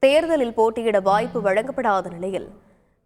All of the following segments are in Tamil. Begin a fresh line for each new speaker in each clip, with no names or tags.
தேர்தலில் போட்டியிட வாய்ப்பு வழங்கப்படாத நிலையில்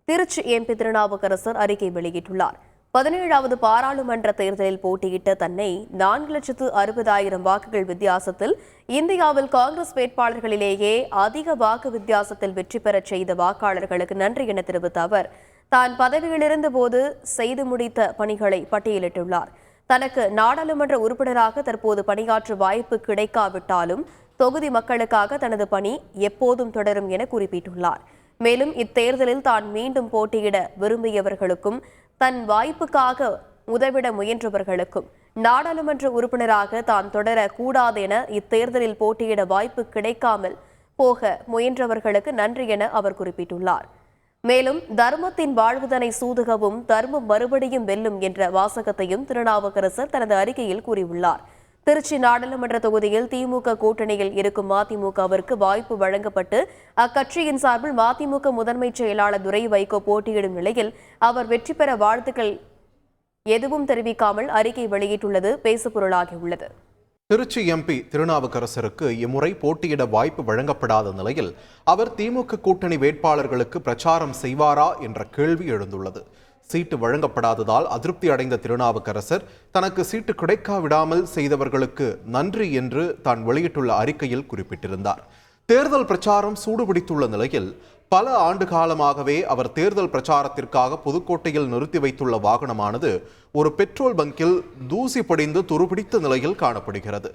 திருச்சி எம்பி திருநாவுக்கரசர் அறிக்கை வெளியிட்டுள்ளார். 17வது பாராளுமன்ற தேர்தலில் போட்டியிட்ட தன்னை 4,60,000 வாக்குகள் வித்தியாசத்தில் இந்தியாவில் காங்கிரஸ் வேட்பாளர்களிலேயே அதிக வாக்கு வித்தியாசத்தில் வெற்றி பெறச் செய்த வாக்காளர்களுக்கு நன்றி என தெரிவித்த அவர், தான் பதவியிலிருந்த போது செய்து முடித்த பணிகளை பட்டியலிட்டுள்ளார். தனக்கு நாடாளுமன்ற உறுப்பினராக தற்போது பணியாற்ற வாய்ப்பு கிடைக்காவிட்டாலும் தொகுதி மக்களுக்காக தனது பணி எப்போதும் தொடரும் என குறிப்பிட்டுள்ளார். மேலும் இத்தேர்தலில் தான் மீண்டும் போட்டியிட விரும்பியவர்களுக்கும் தன் வாய்ப்புக்காக உதவிட முயன்றவர்களுக்கும் நாடாளுமன்ற உறுப்பினராக தான் தொடரக்கூடாது என இத்தேர்தலில் போட்டியிட வாய்ப்பு கிடைக்காமல் போக முயன்றவர்களுக்கு நன்றி என அவர் குறிப்பிட்டுள்ளார். மேலும் தர்மத்தின் வாழ்வுதனை சூதுகவும் தர்மம் மறுபடியும் வெல்லும் என்ற வாசகத்தையும் திருநாவுக்கரசர் தனது அறிக்கையில் கூறியுள்ளார். திருச்சி நாடாளுமன்ற தொகுதியில் திமுக கூட்டணியில் இருக்கும் மதிமுகவிற்கு வாய்ப்பு வழங்கப்பட்டு அக்கட்சியின் சார்பில் மதிமுக முதன்மை செயலாளர் துரை வைகோ போட்டியிடும் நிலையில் அவர் வெற்றி பெற வாழ்த்துக்கள் எதுவும் தெரிவிக்காமல் அறிக்கை வெளியிட்டுள்ளது பேசுபொருளாகியுள்ளது.
திருச்சி எம்பி திருநாவுக்கரசருக்கு இம்முறை போட்டியிட வாய்ப்பு வழங்கப்படாத நிலையில் அவர் திமுக கூட்டணி வேட்பாளர்களுக்கு பிரச்சாரம் செய்வாரா என்ற கேள்வி எழுந்துள்ளது. சீட்டு வழங்கப்படாததால் அதிருப்தி அடைந்த திருநாவுக்கரசர் தனக்கு சீட்டு கிடைக்காவிடாமல் செய்தவர்களுக்கு நன்றி என்று தான் வெளியிட்டுள்ள அறிக்கையில் குறிப்பிட்டிருந்தார். தேர்தல் பிரச்சாரம் சூடுபிடித்துள்ள நிலையில் பல ஆண்டு காலமாகவே அவர் தேர்தல் பிரச்சாரத்திற்காக புதுக்கோட்டையில் நிறுத்தி வைத்துள்ள வாகனமானது ஒரு பெட்ரோல் பங்கில் தூசி படிந்து துருபிடித்த நிலையில் காணப்படுகிறது.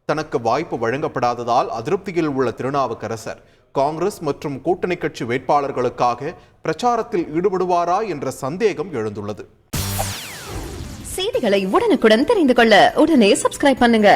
தனக்கு வாய்ப்பு வழங்கப்படாததால் அதிருப்தியில் உள்ள திருநாவுக்கரசர் காங்கிரஸ் மற்றும் கூட்டணி கட்சி வேட்பாளர்களுக்காக பிரச்சாரத்தில் ஈடுபடுவாரா என்ற சந்தேகம் எழுந்துள்ளது.
செய்திகளை உடனுக்குடன் தெரிந்து கொள்ள உடனே சப்ஸ்கிரைப் பண்ணுங்க.